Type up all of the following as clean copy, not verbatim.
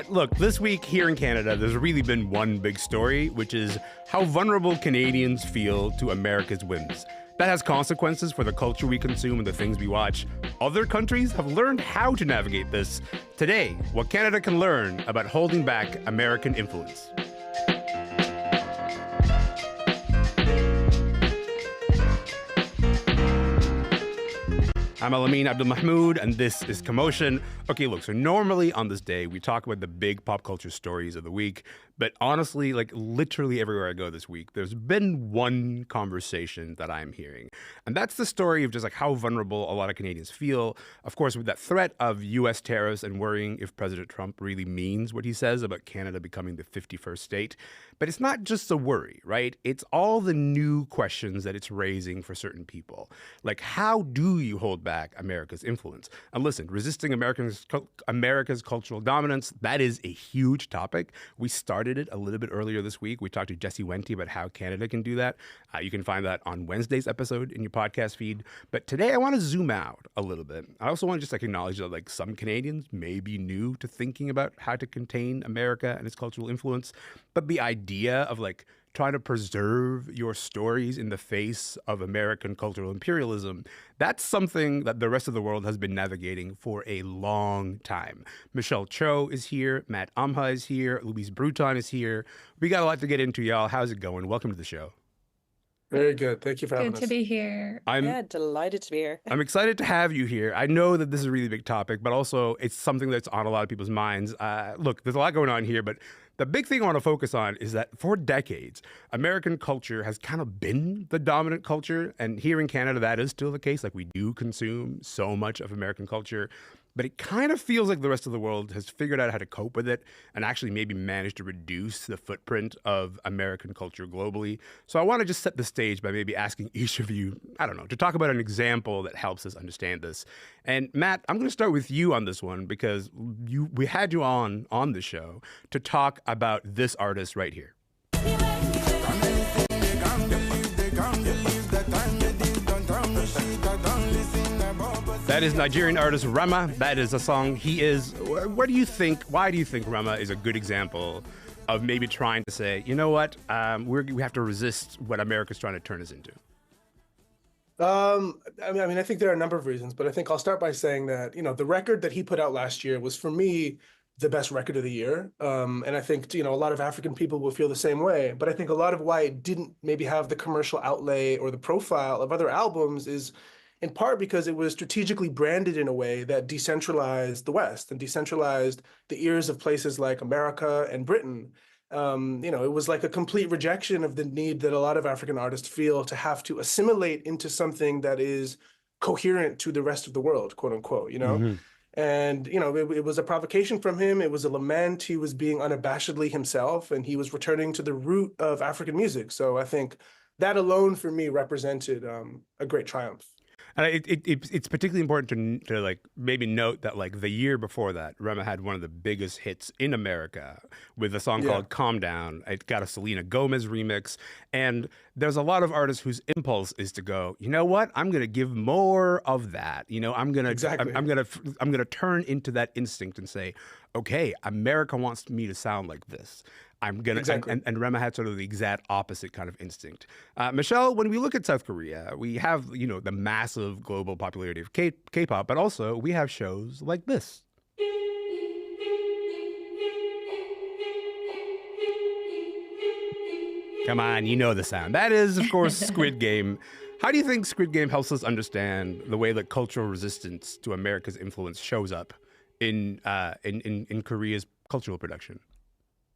Look, this week here in Canada, there's really been one big story, which is how vulnerable Canadians feel to America's whims. That has consequences for the culture we consume and the things we watch. Other countries have learned how to navigate this. Today, what Canada can learn about holding back American influence. I'm Elamin Abdelmahmoud, and this is Commotion. Okay, look, so normally on this day, we talk about the big pop culture stories of the week, but honestly, like literally everywhere I go this week, there's been one conversation that I'm hearing, and that's the story of just like how vulnerable a lot of Canadians feel, of course, with that threat of U.S. tariffs and worrying if President Trump really means what he says about Canada becoming the 51st state. But it's not just a worry, right? It's all the new questions that it's raising for certain people. Like, how do you hold back America's influence? And listen, resisting America's cultural dominance, that is a huge topic. We started it a little bit earlier this week. We talked to Jesse Wente about how Canada can do that. You can find that on Wednesday's episode in your podcast feed. But today I want to zoom out a little bit. I also want to just like acknowledge that like some Canadians may be new to thinking about how to contain America and its cultural influence. But the idea of like trying to preserve your stories in the face of American cultural imperialism, that's something that the rest of the world has been navigating for a long time. Michelle Cho is here. Matt Amha is here. Louise Bruton is here. We got a lot to get into, y'all. How's it going? Welcome to the show. Very good. Thank you for having us. Good to be here. Delighted to be here. I'm excited to have you here. I know that this is a really big topic, but also it's something that's on a lot of people's minds. Look, there's a lot going on here, but the big thing I want to focus on is that for decades, American culture has kind of been the dominant culture. And here in Canada, that is still the case. Like we do consume so much of American culture. But it kind of feels like the rest of the world has figured out how to cope with it and actually maybe managed to reduce the footprint of American culture globally. So I want to just set the stage by maybe asking each of you, I don't know, to talk about an example that helps us understand this. And Matt, I'm going to start with you on this one because we had you on the show to talk about this artist right here. That is Nigerian artist Rema. That is a song he is. Why do you think Rema is a good example of maybe trying to say, you know what, we have to resist what America's trying to turn us into? I think there are a number of reasons, but I think I'll start by saying that, the record that he put out last year was, for me, the best record of the year. And I think, a lot of African people will feel the same way. But I think a lot of why it didn't maybe have the commercial outlay or the profile of other albums is in part because it was strategically branded in a way that decentralized the West and decentralized the ears of places like America and Britain. It was like a complete rejection of the need that a lot of African artists feel to have to assimilate into something that is coherent to the rest of the world, quote unquote, Mm-hmm. And, it was a provocation from him. It was a lament. He was being unabashedly himself, and he was returning to the root of African music. So I think that alone for me represented a great triumph. And it's particularly important to like maybe note that like the year before that, Rema had one of the biggest hits in America with a song called Calm Down. It got a Selena Gomez remix. And there's a lot of artists whose impulse is to go, you know what? I'm going to give more of that. I'm going to turn into that instinct and say, okay, America wants me to sound like this. I'm going to, exactly. and Rema had sort of the exact opposite kind of instinct. Michelle, when we look at South Korea, we have, the massive global popularity of K-pop, but also we have shows like this. Come on, you know the sound. That is, of course, Squid Game. How do you think Squid Game helps us understand the way that cultural resistance to America's influence shows up in Korea's cultural production?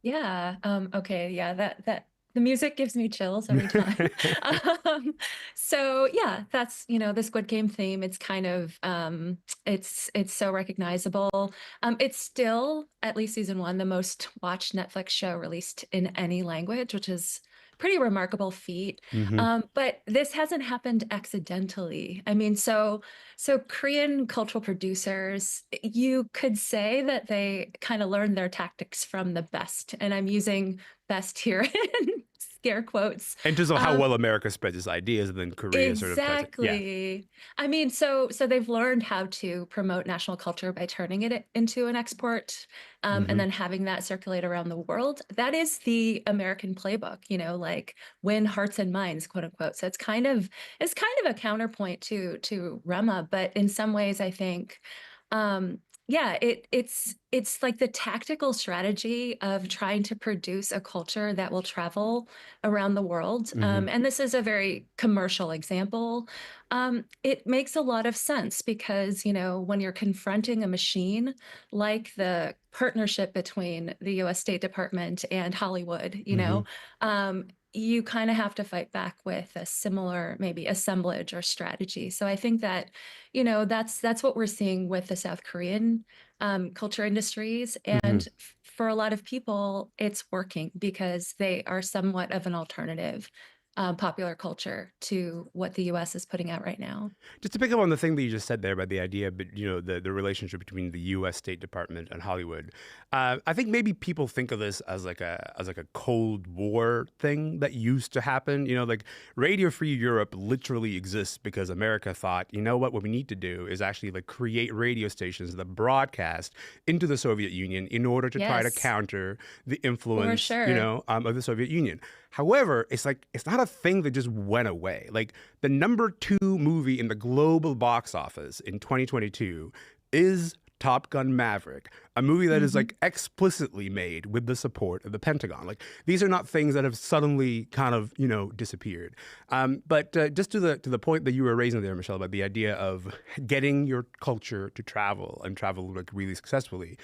Yeah. Okay. Yeah. That the music gives me chills every time. So yeah, that's, the Squid Game theme. It's kind of, it's so recognizable. It's still, at least season 1, the most watched Netflix show released in any language, which is pretty remarkable feat. Mm-hmm. But this hasn't happened accidentally. I mean, so Korean cultural producers, you could say that they kind of learned their tactics from the best. And I'm using best here in scare quotes. In terms of how well America spreads its ideas, and then Korea sort of tries to, yeah. Exactly. I mean, so they've learned how to promote national culture by turning it into an export, and then having that circulate around the world. That is the American playbook, you know, like win hearts and minds, quote unquote. So it's kind of a counterpoint to Rema, but in some ways, I think, yeah, it's like the tactical strategy of trying to produce a culture that will travel around the world. And this is a very commercial example. It makes a lot of sense because, you know, when you're confronting a machine like the partnership between the US State Department and Hollywood, you know, you kind of have to fight back with a similar maybe assemblage or strategy. So I think that, you know, that's what we're seeing with the South Korean culture industries. And for a lot of people, it's working because they are somewhat of an alternative popular culture to what the US is putting out right now. Just to pick up on the thing that you just said there about the idea, but you know, the relationship between the U.S. State Department and Hollywood. I think maybe people think of this as like a Cold War thing that used to happen. You know, like Radio Free Europe literally exists because America thought, you know what we need to do is actually like create radio stations that broadcast into the Soviet Union in order to try to counter the influence, you know, of the Soviet Union. However, it's not a thing that just went away. Like the #2 movie in the global box office in 2022 is Top Gun Maverick, a movie that is like explicitly made with the support of the Pentagon. Like these are not things that have suddenly kind of, you know, disappeared. But just to the point that you were raising there, Michelle, about the idea of getting your culture to travel and travel like really successfully.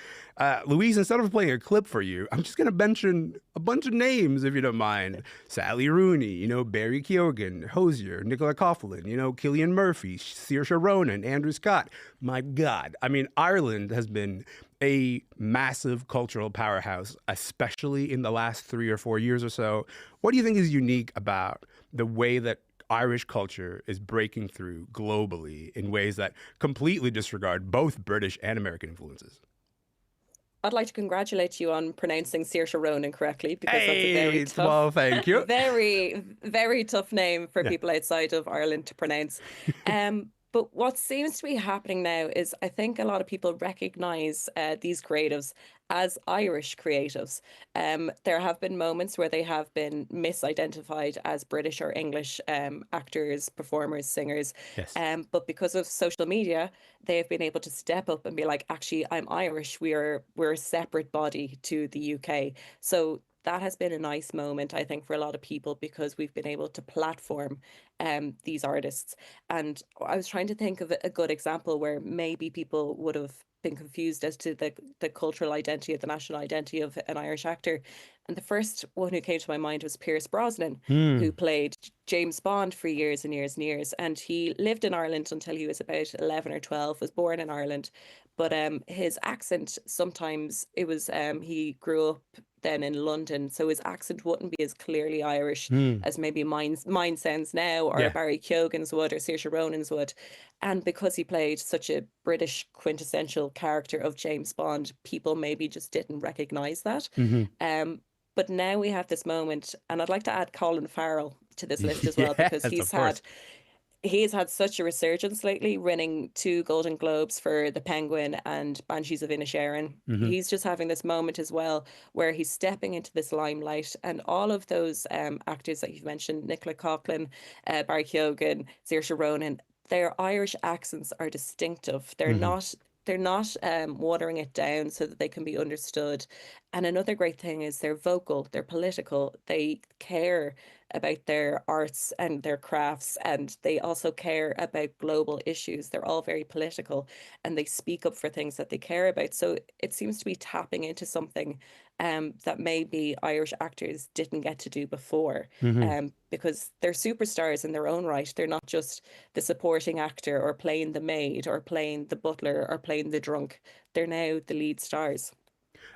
Louise, instead of playing a clip for you, I'm just going to mention a bunch of names, if you don't mind. Sally Rooney, you know, Barry Keoghan, Hosier, Nicola Coughlan, you know, Cillian Murphy, Saoirse Ronan, Andrew Scott. My God. I mean, Ireland has been a massive cultural powerhouse, especially in the last 3 or 4 years or so. What do you think is unique about the way that Irish culture is breaking through globally in ways that completely disregard both British and American influences? I'd like to congratulate you on pronouncing Saoirse Ronan correctly, because that's a very tough, well, thank you. very, very tough name for people outside of Ireland to pronounce. But what seems to be happening now is I think a lot of people recognize these creatives as Irish creatives. There have been moments where they have been misidentified as British or English actors, performers, singers. Yes. But because of social media, they have been able to step up and be like, actually, I'm Irish. We're a separate body to the UK. So that has been a nice moment, I think, for a lot of people, because we've been able to platform these artists. And I was trying to think of a good example where maybe people would have been confused as to the cultural identity, of the national identity of an Irish actor. And the first one who came to my mind was Pierce Brosnan, who played James Bond for years and years and years. And he lived in Ireland until he was about 11 or 12, was born in Ireland. But his accent, sometimes it was, he grew up then in London, so his accent wouldn't be as clearly Irish as maybe mine sounds now, or Barry Keoghan's would, or Saoirse Ronan's would. And because he played such a British quintessential character of James Bond, people maybe just didn't recognise that. But now we have this moment, and I'd like to add Colin Farrell to this list as well, because he's had such a resurgence lately, winning 2 Golden Globes for The Penguin and Banshees of Inisherin. He's just having this moment as well where he's stepping into this limelight, and all of those actors that you've mentioned, Nicola Coughlan, Barry Keoghan, Saoirse Ronan, their Irish accents are distinctive. They're not watering it down so that they can be understood. And another great thing is they're vocal, they're political, they care about their arts and their crafts, and they also care about global issues. They're all very political, and they speak up for things that they care about. So it seems to be tapping into something that maybe Irish actors didn't get to do before, because they're superstars in their own right. They're not just the supporting actor, or playing the maid, or playing the butler, or playing the drunk. They're now the lead stars.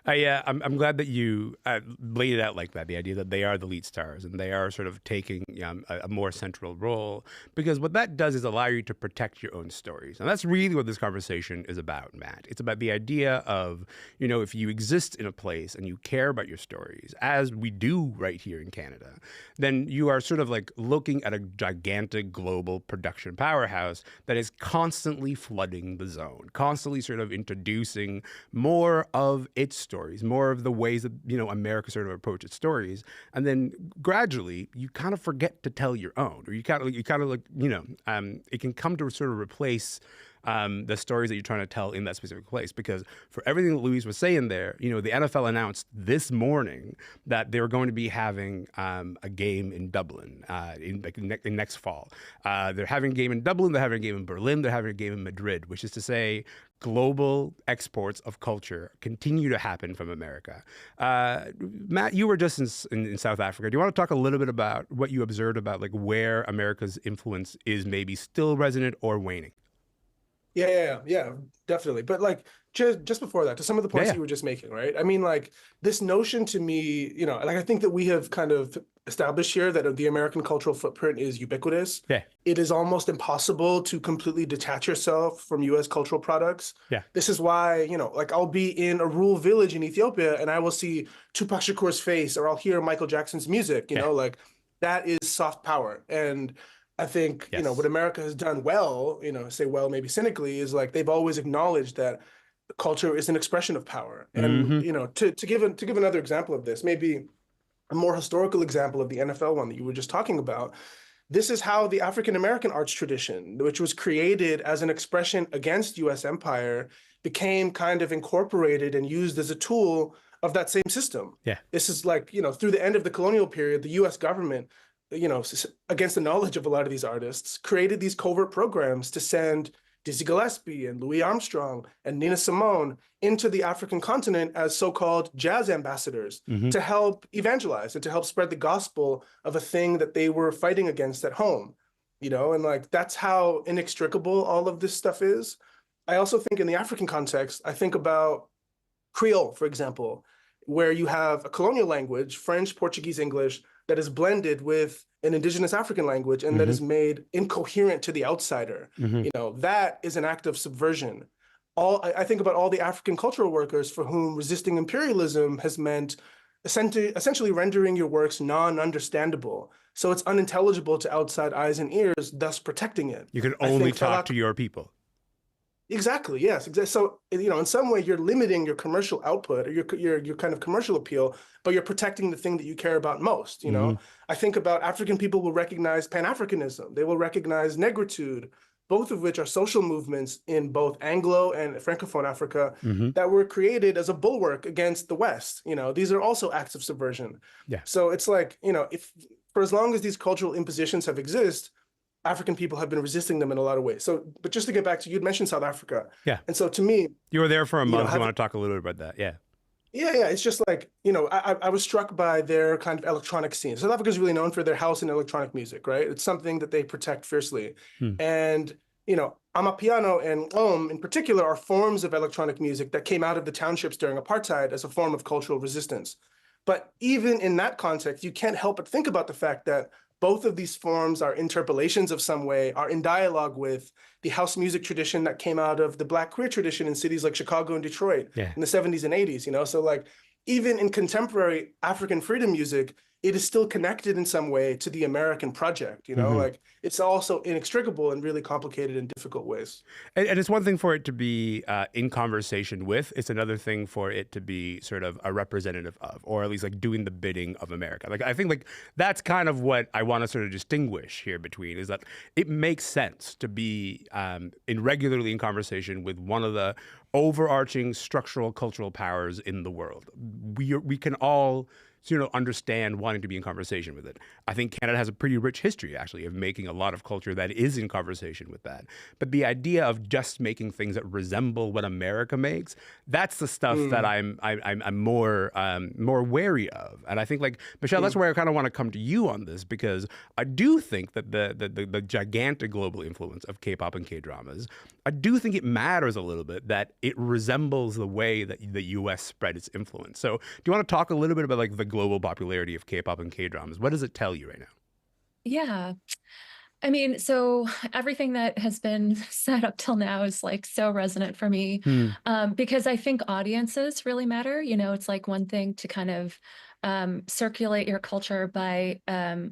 I'm glad that you laid it out like that, the idea that they are the lead stars and they are sort of taking a more central role, because what that does is allow you to protect your own stories. And that's really what this conversation is about, Matt. It's about the idea of, if you exist in a place and you care about your stories, as we do right here in Canada, then you are sort of like looking at a gigantic global production powerhouse that is constantly flooding the zone, constantly sort of introducing more of its stories, more of the ways that, America sort of approaches stories. And then gradually you kind of forget to tell your own, or you kind of like, it can come to sort of replace the stories that you're trying to tell in that specific place. Because for everything that Louise was saying there, the NFL announced this morning that they were going to be having a game in Dublin in next fall. They're having a game in Dublin, they're having a game in Berlin, they're having a game in Madrid, which is to say global exports of culture continue to happen from America. Matt, you were just in South Africa. Do you want to talk a little bit about what you observed about like where America's influence is maybe still resonant or waning? Yeah, definitely. But like just before that, to some of the points you were just making, right? I mean, like this notion to me, like I think that we have kind of established here that the American cultural footprint is ubiquitous. Yeah. It is almost impossible to completely detach yourself from US cultural products. Yeah. This is why, like I'll be in a rural village in Ethiopia and I will see Tupac Shakur's face, or I'll hear Michael Jackson's music, you know, like that is soft power. And I think, what America has done well, say well, maybe cynically, is like they've always acknowledged that culture is an expression of power. And, to give another example of this, maybe a more historical example of the NFL one that you were just talking about, this is how the African-American arts tradition, which was created as an expression against US empire, became kind of incorporated and used as a tool of that same system. Yeah. This is like, through the end of the colonial period, the US government, against the knowledge of a lot of these artists, created these covert programs to send Dizzy Gillespie and Louis Armstrong and Nina Simone into the African continent as so-called jazz ambassadors to help evangelize and to help spread the gospel of a thing that they were fighting against at home, and like that's how inextricable all of this stuff is. I also think in the African context, I think about Creole, for example, where you have a colonial language, French, Portuguese, English, that is blended with an indigenous African language and that is made incoherent to the outsider. That is an act of subversion. I think about all the African cultural workers for whom resisting imperialism has meant essentially rendering your works non-understandable. So it's unintelligible to outside eyes and ears, thus protecting it. You can only talk to your people. Exactly. Yes. Exactly. So, in some way you're limiting your commercial output or your kind of commercial appeal, but you're protecting the thing that you care about most. I think about African people will recognize Pan-Africanism. They will recognize negritude, both of which are social movements in both Anglo and Francophone Africa that were created as a bulwark against the West. These are also acts of subversion. Yeah. So it's like, if for as long as these cultural impositions have existed, African people have been resisting them in a lot of ways. So, but just to get back to, you'd mentioned South Africa. Yeah. And so to me, you were there for a month. I want to talk a little bit about that. Yeah. Yeah. It's just like, I was struck by their kind of electronic scene. South Africa is really known for their house and electronic music, right? It's something that they protect fiercely. And, Amapiano and in particular are forms of electronic music that came out of the townships during apartheid as a form of cultural resistance. But even in that context, you can't help but think about the fact that both of these forms are interpolations of some way, are in dialogue with the house music tradition that came out of the Black queer tradition in cities like Chicago and Detroit in the 70s and 80s, So like even in contemporary African freedom music, it is still connected in some way to the American project, like it's also inextricable in really complicated and difficult ways. And it's one thing for it to be in conversation with, it's another thing for it to be sort of a representative of, or at least like doing the bidding of America. Like, I think like that's kind of what I want to sort of distinguish here between is that it makes sense to be regularly in conversation with one of the overarching structural cultural powers in the world. We can all understand wanting to be in conversation with it. I think Canada has a pretty rich history, actually, of making a lot of culture that is in conversation with that. But the idea of just making things that resemble what America makes, that's the stuff that I'm more wary of. And I think, like, Michelle, that's where I kind of want to come to you on this, because I do think that the gigantic global influence of K-pop and K-dramas, I do think it matters a little bit that it resembles the way that the U.S. spread its influence. So do you want to talk a little bit about, like, the global popularity of K-pop and K-dramas? What does it tell you right now? Yeah. I mean, so everything that has been said up till now is like so resonant for me, because I think audiences really matter. It's like one thing to kind of circulate your culture by,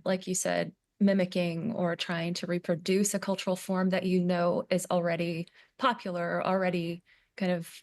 like you said, mimicking or trying to reproduce a cultural form that is already popular, already kind of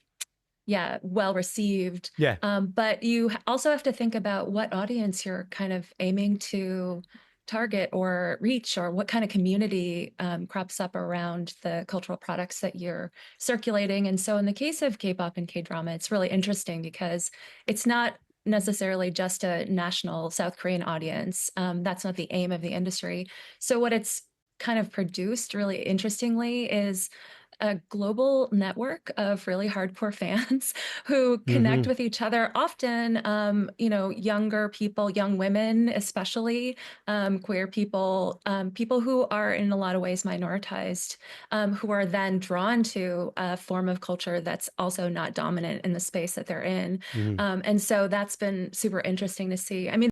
well received. Yeah. But you also have to think about what audience you're kind of aiming to target or reach, or what kind of community crops up around the cultural products that you're circulating. And so in the case of K-pop and K-drama, it's really interesting because it's not necessarily just a national South Korean audience. That's not the aim of the industry. So what it's kind of produced really interestingly is a global network of really hardcore fans who connect with each other, often, younger people, young women, especially, queer people, people who are in a lot of ways minoritized, who are then drawn to a form of culture that's also not dominant in the space that they're in. And so that's been super interesting to see. I mean,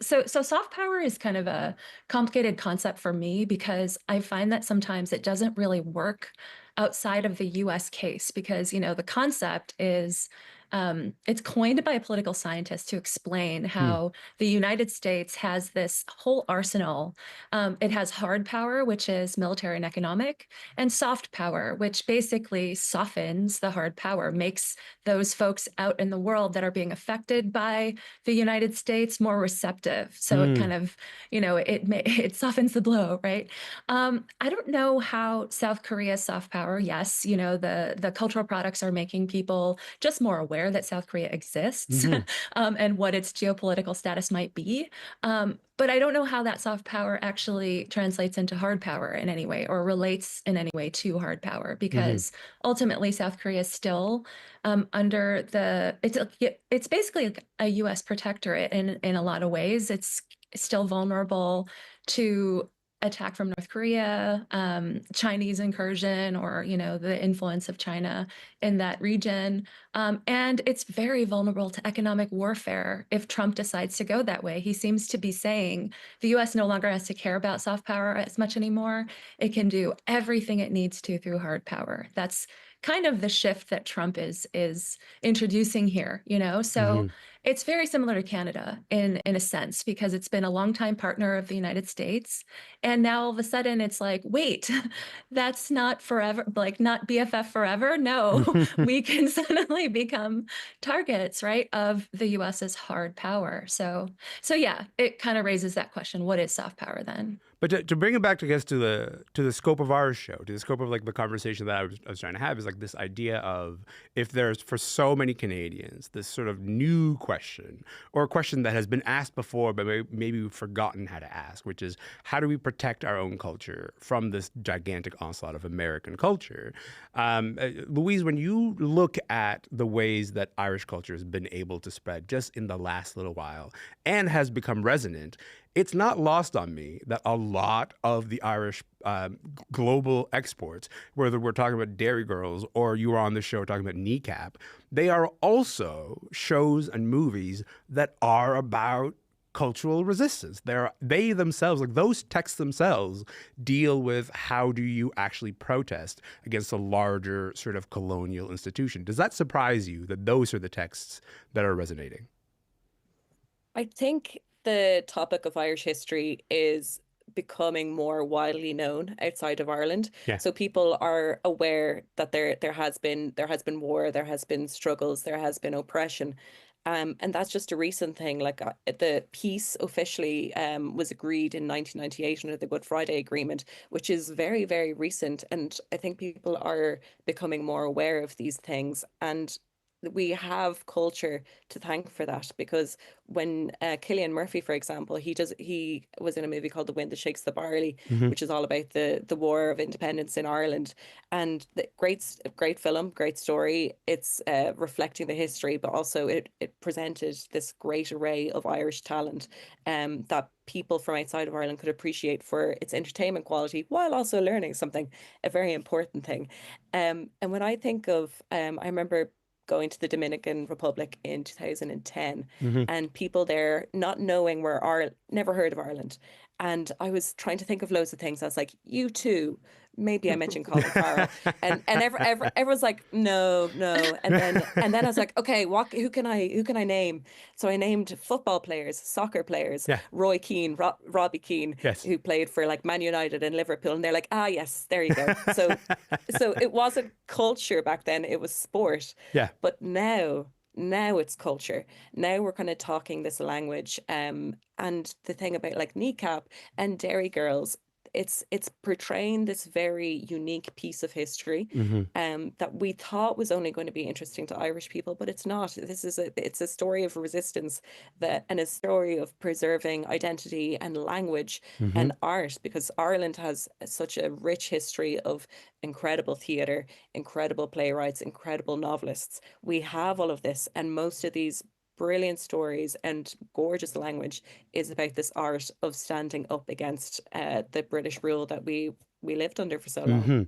so soft power is kind of a complicated concept for me, because I find that sometimes it doesn't really work outside of the US case, because, the concept is, it's coined by a political scientist to explain how the United States has this whole arsenal. It has hard power, which is military and economic, and soft power, which basically softens the hard power, makes those folks out in the world that are being affected by the United States more receptive. So it kind of, it softens the blow, right? I don't know how South Korea's soft power, yes, the cultural products are making people just more aware that South Korea exists and what its geopolitical status might be. But I don't know how that soft power actually translates into hard power in any way, or relates in any way to hard power, because ultimately South Korea is still under it's basically like a U.S. protectorate in a lot of ways. It's still vulnerable to attack from North Korea, Chinese incursion, or, the influence of China in that region. And it's very vulnerable to economic warfare if Trump decides to go that way. He seems to be saying the US no longer has to care about soft power as much anymore. It can do everything it needs to through hard power. That's kind of the shift that Trump is introducing here, So it's very similar to Canada in a sense, because it's been a longtime partner of the United States. And now all of a sudden it's like, wait, that's not forever, like not BFF forever. No, we can suddenly become targets, right, of the US's hard power. So yeah, it kind of raises that question. What is soft power then? But to bring it back, I guess, to the scope of our show, to the scope of, like, the conversation that I was trying to have, is like this idea of, if there's, for so many Canadians, this sort of new question, or a question that has been asked before but maybe we've forgotten how to ask, which is, how do we protect our own culture from this gigantic onslaught of American culture? Louise, when you look at the ways that Irish culture has been able to spread just in the last little while and has become resonant, it's not lost on me that a lot of the Irish global exports, whether we're talking about Dairy Girls or you were on the show talking about Kneecap, they are also shows and movies that are about cultural resistance. They themselves, like those texts themselves, deal with how do you actually protest against a larger sort of colonial institution. Does that surprise you that those are the texts that are resonating? I think the topic of Irish history is becoming more widely known outside of Ireland. Yeah. So people are aware that there has been war, there has been struggles, there has been oppression. And that's just a recent thing. Like the peace officially was agreed in 1998 under the Good Friday Agreement, which is very, very recent. And I think people are becoming more aware of these things. And we have culture to thank for that, because when Cillian Murphy, for example, he was in a movie called The Wind That Shakes the Barley, Hmm. which is all about the War of Independence in Ireland, and great film, great story. It's reflecting the history, but also it presented this great array of Irish talent that people from outside of Ireland could appreciate for its entertainment quality, while also learning something, a very important thing. And when I think of, I remember going to the Dominican Republic in 2010, Hmm. and people there not knowing where Ireland, never heard of Ireland. And I was trying to think of loads of things. I was like, you too. Maybe I mentioned Colin Farrell, and everyone's like, no, no. And then I was like, okay, who can I name? So I named football players, soccer players, Yeah. Roy Keane, Robbie Keane, Yes. who played for like Man United and Liverpool, and they're like, ah, yes, there you go. So it wasn't culture back then; it was sport. Yeah. But now it's culture. Now we're kind of talking this language. And the thing about like Kneecap and Dairy Girls, it's portraying this very unique piece of history Hmm. that we thought was only going to be interesting to Irish people, but it's not. It's a story of resistance, and a story of preserving identity and language Hmm. and art, because Ireland has such a rich history of incredible theatre, incredible playwrights, incredible novelists. We have all of this, and most of these brilliant stories and gorgeous language is about this art of standing up against the British rule that we lived under for so long. Hmm.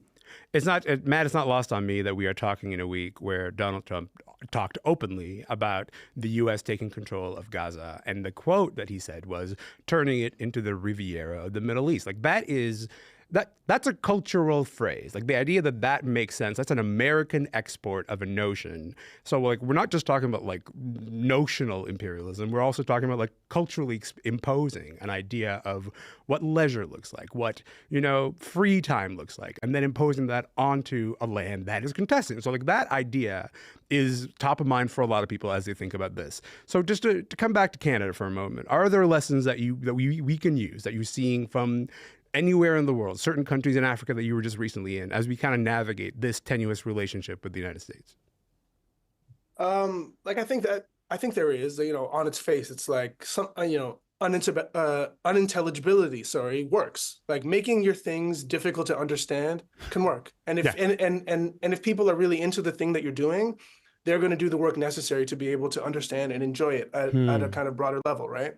It's not, Matt, it's not lost on me that we are talking in a week where Donald Trump talked openly about the U.S. taking control of Gaza. And the quote that he said was turning it into the Riviera of the Middle East. Like that's a cultural phrase. Like the idea that makes sense. That's an American export of a notion. So like we're not just talking about like notional imperialism. We're also talking about like culturally imposing an idea of what leisure looks like, what, free time looks like, and then imposing that onto a land that is contested. So like that idea is top of mind for a lot of people as they think about this. So just to come back to Canada for a moment, are there lessons that we can use that you're seeing from anywhere in the world, certain countries in Africa that you were just recently in, as we kind of navigate this tenuous relationship with the United States? I think there is, on its face, it's like some, unintelligibility, works. Like making your things difficult to understand can work. And if Yeah. and if people are really into the thing that you're doing, they're going to do the work necessary to be able to understand and enjoy it at a kind of broader level, right?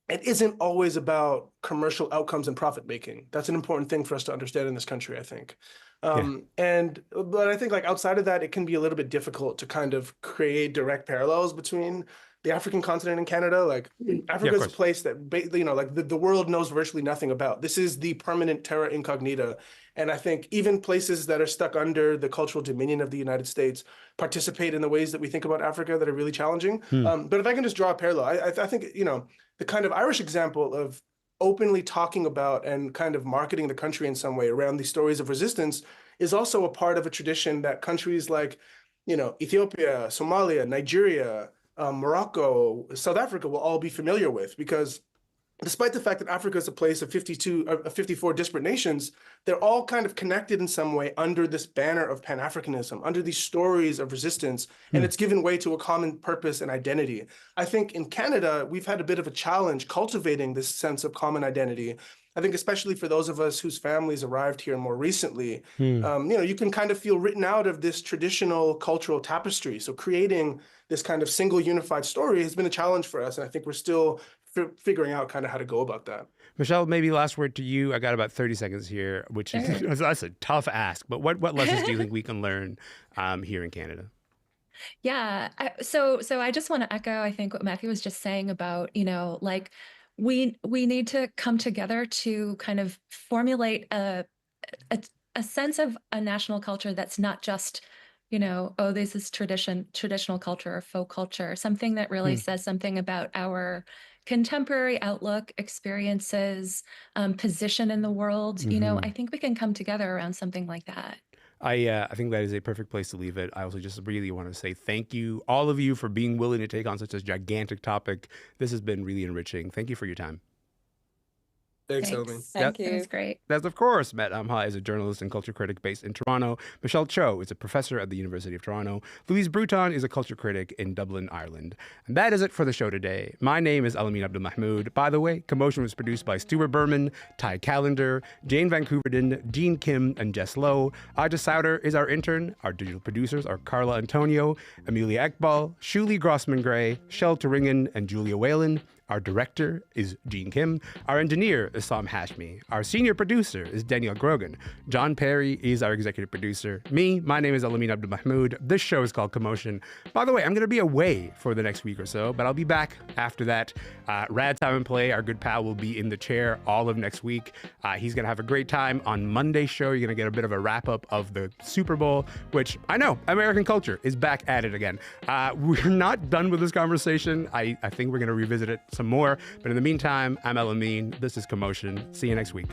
It isn't always about commercial outcomes and profit making. That's an important thing for us to understand in this country, I think. But I think like outside of that, it can be a little bit difficult to kind of create direct parallels between the African continent and Canada. Like Africa is a place that, like the world knows virtually nothing about. This is the permanent terra incognita. And I think even places that are stuck under the cultural dominion of the United States participate in the ways that we think about Africa that are really challenging. But if I can just draw a parallel, I think, the kind of Irish example of openly talking about and kind of marketing the country in some way around these stories of resistance is also a part of a tradition that countries like, Ethiopia, Somalia, Nigeria, Morocco, South Africa will all be familiar with, because despite the fact that Africa is a place of 54 disparate nations, they're all kind of connected in some way under this banner of Pan-Africanism, under these stories of resistance, and it's given way to a common purpose and identity. I think in Canada, we've had a bit of a challenge cultivating this sense of common identity. I think especially for those of us whose families arrived here more recently, you can kind of feel written out of this traditional cultural tapestry. So creating this kind of single unified story has been a challenge for us, and I think we're still figuring out kind of how to go about that. Michelle, maybe last word to you. I got about 30 seconds here, which is that's a tough ask. But what lessons do you think we can learn here in Canada? Yeah. So I just want to echo, I think, what Matthew was just saying about, like we need to come together to kind of formulate a sense of a national culture that's not just, oh, this is traditional culture or folk culture, something that really says something about our contemporary outlook, experiences, position in the world. I think we can come together around something like that. I think that is a perfect place to leave it. I also just really want to say thank you, all of you, for being willing to take on such a gigantic topic. This has been really enriching. Thank you for your time. Thanks, Elamin. Thank That was you. great. That's, of course, Matt Amha is a journalist and culture critic based in Toronto. Michelle Cho is a professor at the University of Toronto. Louise Bruton is a culture critic in Dublin, Ireland. And that is it for the show today. My name is Elamin Abdelmahmoud. By the way, Commotion was produced by Stuart Berman, Ty Callender, Jane Vancouverden, Jean Kim, and Jess Lowe. Aja Souter is our intern. Our digital producers are Carla Antonio, Amelia Ekbal, Shuli Grossman-Gray, Shel Turingen, and Julia Whalen. Our director is Jean Kim. Our engineer is Sam Hashmi. Our senior producer is Daniel Grogan. John Perry is our executive producer. My name is Elamin Abdelmahmoud. This show is called Commotion. By the way, I'm going to be away for the next week or so, but I'll be back after that. Rad Time and Play, our good pal, will be in the chair all of next week. He's going to have a great time. On Monday's show, you're going to get a bit of a wrap-up of the Super Bowl, which I know, American culture is back at it again. We're not done with this conversation. I think we're going to revisit it some more. But in the meantime, I'm Elamin. This is Commotion. See you next week.